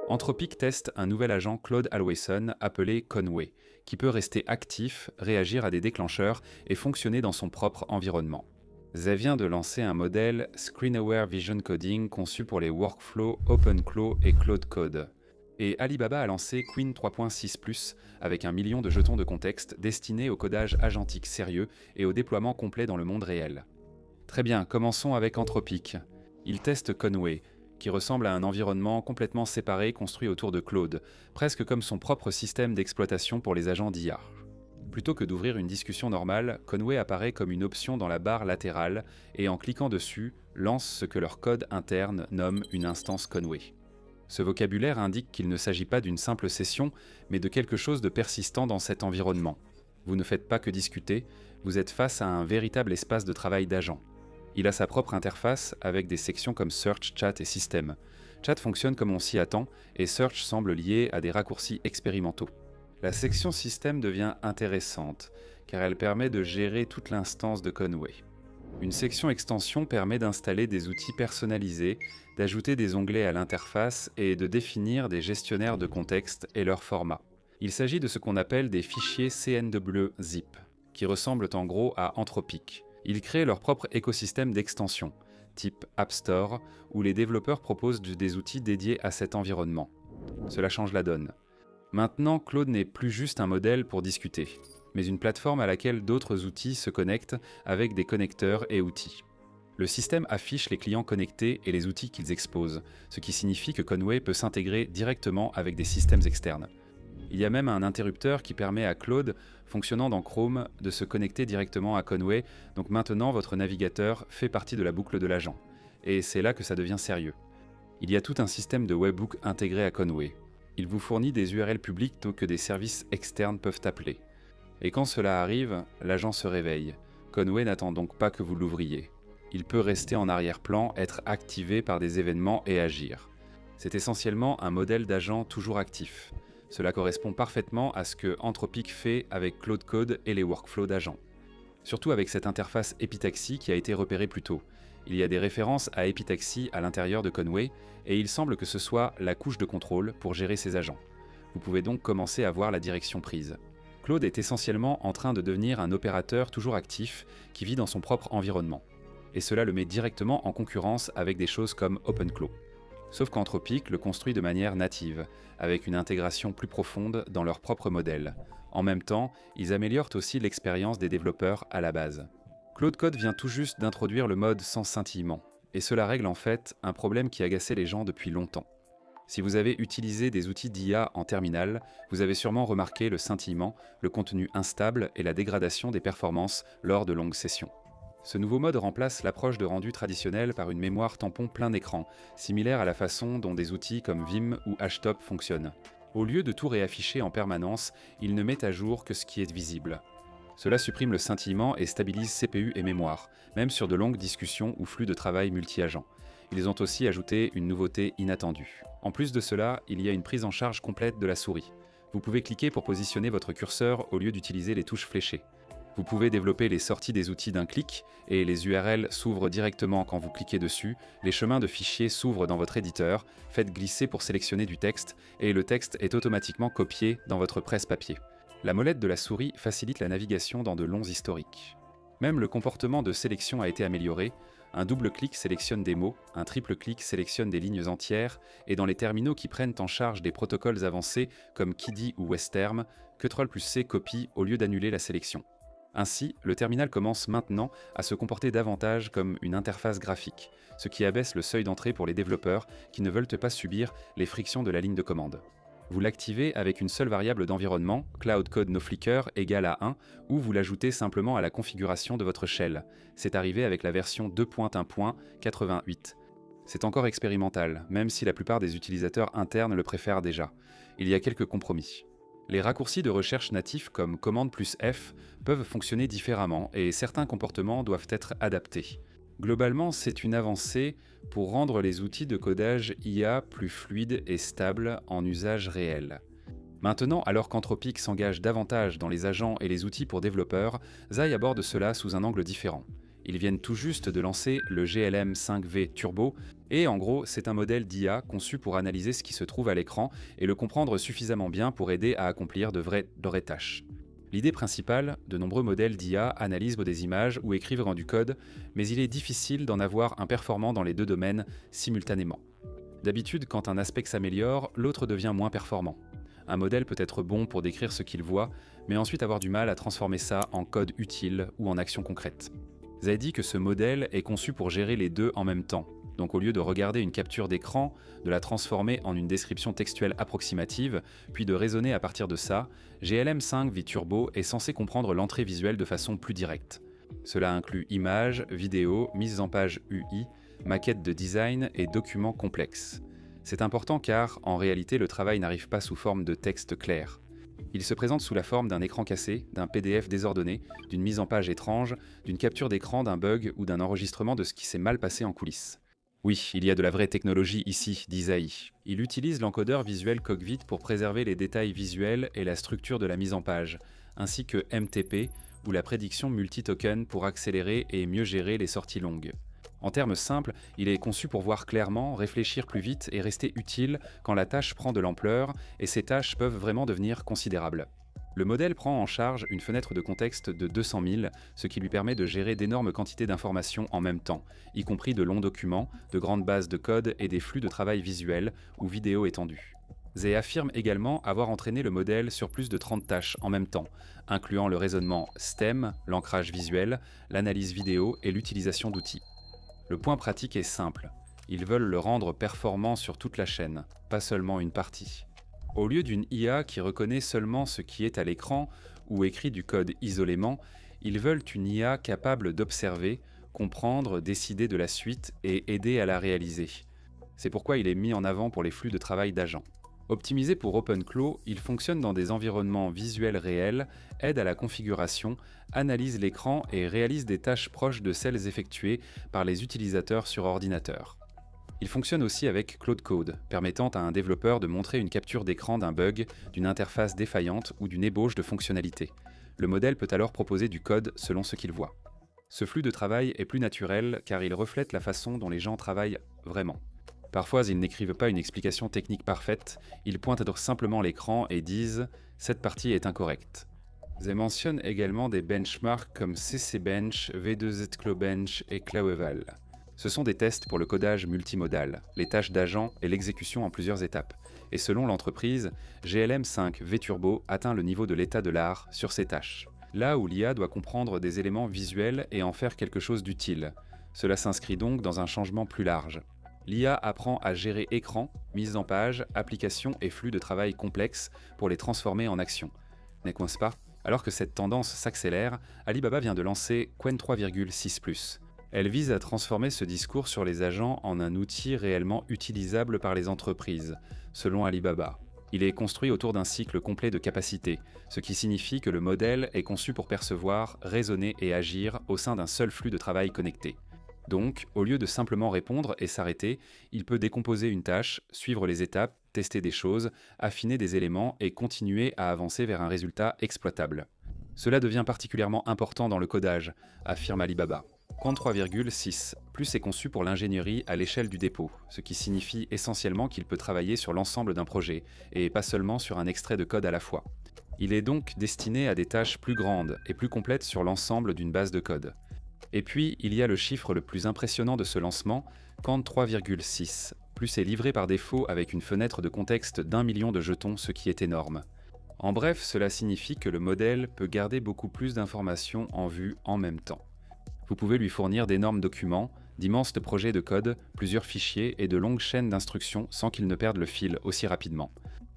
Anthropic teste un nouvel agent Claude Alwayson appelé Conway, qui peut rester actif, réagir à des déclencheurs et fonctionner dans son propre environnement. Zay vient de lancer un modèle Screen-Aware Vision Coding conçu pour les workflows OpenClaw et Claude Code. Et Alibaba a lancé Queen 3.6+, avec 1 million de jetons de contexte destinés au codage agentique sérieux et au déploiement complet dans le monde réel. Très bien, commençons avec Anthropic. Il teste Conway, qui ressemble à un environnement complètement séparé construit autour de Claude, presque comme son propre système d'exploitation pour les agents d'IA. Plutôt que d'ouvrir une discussion normale, Conway apparaît comme une option dans la barre latérale et en cliquant dessus, lance ce que leur code interne nomme une instance Conway. Ce vocabulaire indique qu'il ne s'agit pas d'une simple session, mais de quelque chose de persistant dans cet environnement. Vous ne faites pas que discuter, vous êtes face à un véritable espace de travail d'agent. Il a sa propre interface avec des sections comme Search, Chat et System. Chat fonctionne comme on s'y attend et Search semble lié à des raccourcis expérimentaux. La section System devient intéressante, car elle permet de gérer toute l'instance de Conway. Une section Extension permet d'installer des outils personnalisés, d'ajouter des onglets à l'interface et de définir des gestionnaires de contexte et leur format. Il s'agit de ce qu'on appelle des fichiers CNW-zip, qui ressemblent en gros à Anthropic. Ils créent leur propre écosystème d'extensions, type App Store, où les développeurs proposent des outils dédiés à cet environnement. Cela change la donne. Maintenant, Claude n'est plus juste un modèle pour discuter, mais une plateforme à laquelle d'autres outils se connectent avec des connecteurs et outils. Le système affiche les clients connectés et les outils qu'ils exposent, ce qui signifie que Conway peut s'intégrer directement avec des systèmes externes. Il y a même un interrupteur qui permet à Claude, fonctionnant dans Chrome, de se connecter directement à Conway, donc maintenant votre navigateur fait partie de la boucle de l'agent. Et c'est là que ça devient sérieux. Il y a tout un système de webhook intégré à Conway. Il vous fournit des URL publiques que des services externes peuvent appeler. Et quand cela arrive, l'agent se réveille. Conway n'attend donc pas que vous l'ouvriez. Il peut rester en arrière-plan, être activé par des événements et agir. C'est essentiellement un modèle d'agent toujours actif. Cela correspond parfaitement à ce que Anthropic fait avec Claude Code et les workflows d'agents. Surtout avec cette interface Epitaxi qui a été repérée plus tôt. Il y a des références à Epitaxi à l'intérieur de Conway, et il semble que ce soit la couche de contrôle pour gérer ces agents. Vous pouvez donc commencer à voir la direction prise. Claude est essentiellement en train de devenir un opérateur toujours actif qui vit dans son propre environnement. Et cela le met directement en concurrence avec des choses comme OpenClaw. Sauf qu'Anthropic le construit de manière native, avec une intégration plus profonde dans leur propre modèle. En même temps, ils améliorent aussi l'expérience des développeurs à la base. Claude Code vient tout juste d'introduire le mode sans scintillement, et cela règle en fait un problème qui agaçait les gens depuis longtemps. Si vous avez utilisé des outils d'IA en terminal, vous avez sûrement remarqué le scintillement, le contenu instable et la dégradation des performances lors de longues sessions. Ce nouveau mode remplace l'approche de rendu traditionnelle par une mémoire tampon plein écran, similaire à la façon dont des outils comme Vim ou Htop fonctionnent. Au lieu de tout réafficher en permanence, il ne met à jour que ce qui est visible. Cela supprime le scintillement et stabilise CPU et mémoire, même sur de longues discussions ou flux de travail multi-agents. Ils ont aussi ajouté une nouveauté inattendue. En plus de cela, il y a une prise en charge complète de la souris. Vous pouvez cliquer pour positionner votre curseur au lieu d'utiliser les touches fléchées. Vous pouvez développer les sorties des outils d'un clic, et les URL s'ouvrent directement quand vous cliquez dessus, les chemins de fichiers s'ouvrent dans votre éditeur, faites glisser pour sélectionner du texte, et le texte est automatiquement copié dans votre presse-papier. La molette de la souris facilite la navigation dans de longs historiques. Même le comportement de sélection a été amélioré. Un double clic sélectionne des mots, un triple clic sélectionne des lignes entières, et dans les terminaux qui prennent en charge des protocoles avancés comme KIDI ou Westterm, Ctrl+C copie au lieu d'annuler la sélection. Ainsi, le terminal commence maintenant à se comporter davantage comme une interface graphique, ce qui abaisse le seuil d'entrée pour les développeurs qui ne veulent pas subir les frictions de la ligne de commande. Vous l'activez avec une seule variable d'environnement, Cloud Code NoFlicker égale à 1, ou vous l'ajoutez simplement à la configuration de votre shell. C'est arrivé avec la version 2.1.88. C'est encore expérimental, même si la plupart des utilisateurs internes le préfèrent déjà. Il y a quelques compromis. Les raccourcis de recherche natifs comme commande plus F peuvent fonctionner différemment et certains comportements doivent être adaptés. Globalement, c'est une avancée pour rendre les outils de codage IA plus fluides et stables en usage réel. Maintenant, alors qu'Anthropic s'engage davantage dans les agents et les outils pour développeurs, Zai aborde cela sous un angle différent. Ils viennent tout juste de lancer le GLM 5V Turbo, Et en gros, c'est un modèle d'IA conçu pour analyser ce qui se trouve à l'écran et le comprendre suffisamment bien pour aider à accomplir de vraies tâches. L'idée principale, de nombreux modèles d'IA analysent des images ou écrivent du code, mais il est difficile d'en avoir un performant dans les deux domaines simultanément. D'habitude, quand un aspect s'améliore, l'autre devient moins performant. Un modèle peut être bon pour décrire ce qu'il voit, mais ensuite avoir du mal à transformer ça en code utile ou en action concrète. Vous avez dit que ce modèle est conçu pour gérer les deux en même temps. Donc au lieu de regarder une capture d'écran, de la transformer en une description textuelle approximative, puis de raisonner à partir de ça, GLM5 V-Turbo est censé comprendre l'entrée visuelle de façon plus directe. Cela inclut images, vidéos, mises en page UI, maquettes de design et documents complexes. C'est important car, en réalité, le travail n'arrive pas sous forme de texte clair. Il se présente sous la forme d'un écran cassé, d'un PDF désordonné, d'une mise en page étrange, d'une capture d'écran, d'un bug ou d'un enregistrement de ce qui s'est mal passé en coulisses. Oui, il y a de la vraie technologie ici, d'Isaïe. Il utilise l'encodeur visuel Cogvit pour préserver les détails visuels et la structure de la mise en page, ainsi que MTP, ou la prédiction multi-token pour accélérer et mieux gérer les sorties longues. En termes simples, il est conçu pour voir clairement, réfléchir plus vite et rester utile quand la tâche prend de l'ampleur, et ces tâches peuvent vraiment devenir considérables. Le modèle prend en charge une fenêtre de contexte de 200 000, ce qui lui permet de gérer d'énormes quantités d'informations en même temps, y compris de longs documents, de grandes bases de code et des flux de travail visuels ou vidéo étendus. Zé affirme également avoir entraîné le modèle sur plus de 30 tâches en même temps, incluant le raisonnement STEM, l'ancrage visuel, l'analyse vidéo et l'utilisation d'outils. Le point pratique est simple. Ils veulent le rendre performant sur toute la chaîne, pas seulement une partie. Au lieu d'une IA qui reconnaît seulement ce qui est à l'écran ou écrit du code isolément, ils veulent une IA capable d'observer, comprendre, décider de la suite et aider à la réaliser. C'est pourquoi il est mis en avant pour les flux de travail d'agents. Optimisé pour OpenClaw, il fonctionne dans des environnements visuels réels, aide à la configuration, analyse l'écran et réalise des tâches proches de celles effectuées par les utilisateurs sur ordinateur. Il fonctionne aussi avec Claude Code, permettant à un développeur de montrer une capture d'écran d'un bug, d'une interface défaillante ou d'une ébauche de fonctionnalité. Le modèle peut alors proposer du code selon ce qu'il voit. Ce flux de travail est plus naturel car il reflète la façon dont les gens travaillent vraiment. Parfois, ils n'écrivent pas une explication technique parfaite, ils pointent donc simplement l'écran et disent « cette partie est incorrecte ». Ils mentionnent également des benchmarks comme CCbench, V2ZClaubench et Claweval. Ce sont des tests pour le codage multimodal, les tâches d'agent et l'exécution en plusieurs étapes. Et selon l'entreprise, GLM5 V-Turbo atteint le niveau de l'état de l'art sur ces tâches. Là où l'IA doit comprendre des éléments visuels et en faire quelque chose d'utile. Cela s'inscrit donc dans un changement plus large. L'IA apprend à gérer écran, mise en page, applications et flux de travail complexes pour les transformer en action. N'est-ce pas ? Alors que cette tendance s'accélère, Alibaba vient de lancer Qwen 3,6+. Elle vise à transformer ce discours sur les agents en un outil réellement utilisable par les entreprises, selon Alibaba. Il est construit autour d'un cycle complet de capacités, ce qui signifie que le modèle est conçu pour percevoir, raisonner et agir au sein d'un seul flux de travail connecté. Donc, au lieu de simplement répondre et s'arrêter, il peut décomposer une tâche, suivre les étapes, tester des choses, affiner des éléments et continuer à avancer vers un résultat exploitable. Cela devient particulièrement important dans le codage, affirme Alibaba. Qwen 3,6 est conçu pour l'ingénierie à l'échelle du dépôt, ce qui signifie essentiellement qu'il peut travailler sur l'ensemble d'un projet, et pas seulement sur un extrait de code à la fois. Il est donc destiné à des tâches plus grandes et plus complètes sur l'ensemble d'une base de code. Et puis, il y a le chiffre le plus impressionnant de ce lancement, Qwen 3,6, est livré par défaut avec une fenêtre de contexte d'1 million de jetons, ce qui est énorme. En bref, cela signifie que le modèle peut garder beaucoup plus d'informations en vue en même temps. Vous pouvez lui fournir d'énormes documents, d'immenses projets de code, plusieurs fichiers et de longues chaînes d'instructions sans qu'ils ne perdent le fil aussi rapidement.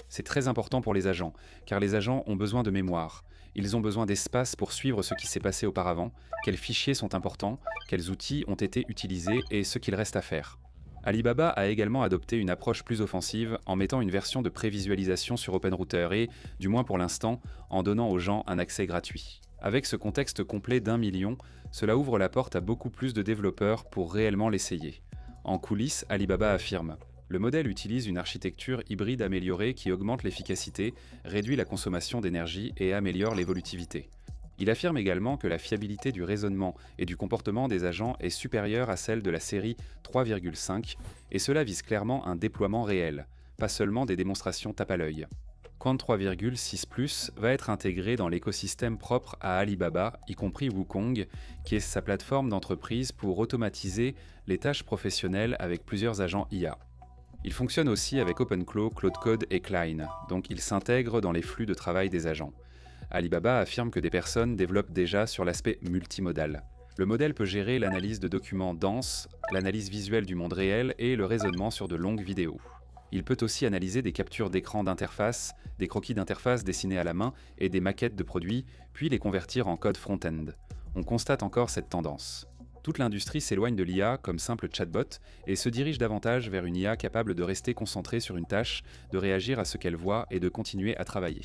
C'est très important pour les agents, car les agents ont besoin de mémoire. Ils ont besoin d'espace pour suivre ce qui s'est passé auparavant, quels fichiers sont importants, quels outils ont été utilisés et ce qu'il reste à faire. Alibaba a également adopté une approche plus offensive en mettant une version de prévisualisation sur OpenRouter et, du moins pour l'instant, en donnant aux gens un accès gratuit. Avec ce contexte complet d'1 million, cela ouvre la porte à beaucoup plus de développeurs pour réellement l'essayer. En coulisses, Alibaba affirme « Le modèle utilise une architecture hybride améliorée qui augmente l'efficacité, réduit la consommation d'énergie et améliore l'évolutivité. Il affirme également que la fiabilité du raisonnement et du comportement des agents est supérieure à celle de la série 3,5, et cela vise clairement un déploiement réel, pas seulement des démonstrations tape à l'œil. Quant 3,6 ⁇ va être intégré dans l'écosystème propre à Alibaba, y compris Wukong, qui est sa plateforme d'entreprise pour automatiser les tâches professionnelles avec plusieurs agents IA. Il fonctionne aussi avec OpenClaw, Claude Code et Klein, donc il s'intègre dans les flux de travail des agents. Alibaba affirme que des personnes développent déjà sur l'aspect multimodal. Le modèle peut gérer l'analyse de documents denses, l'analyse visuelle du monde réel et le raisonnement sur de longues vidéos. Il peut aussi analyser des captures d'écran d'interface, des croquis d'interface dessinés à la main et des maquettes de produits, puis les convertir en code front-end. On constate encore cette tendance. Toute l'industrie s'éloigne de l'IA comme simple chatbot et se dirige davantage vers une IA capable de rester concentrée sur une tâche, de réagir à ce qu'elle voit et de continuer à travailler.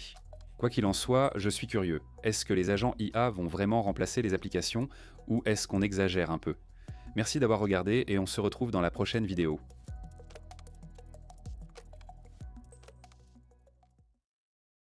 Quoi qu'il en soit, je suis curieux. Est-ce que les agents IA vont vraiment remplacer les applications ou est-ce qu'on exagère un peu ? Merci d'avoir regardé et on se retrouve dans la prochaine vidéo.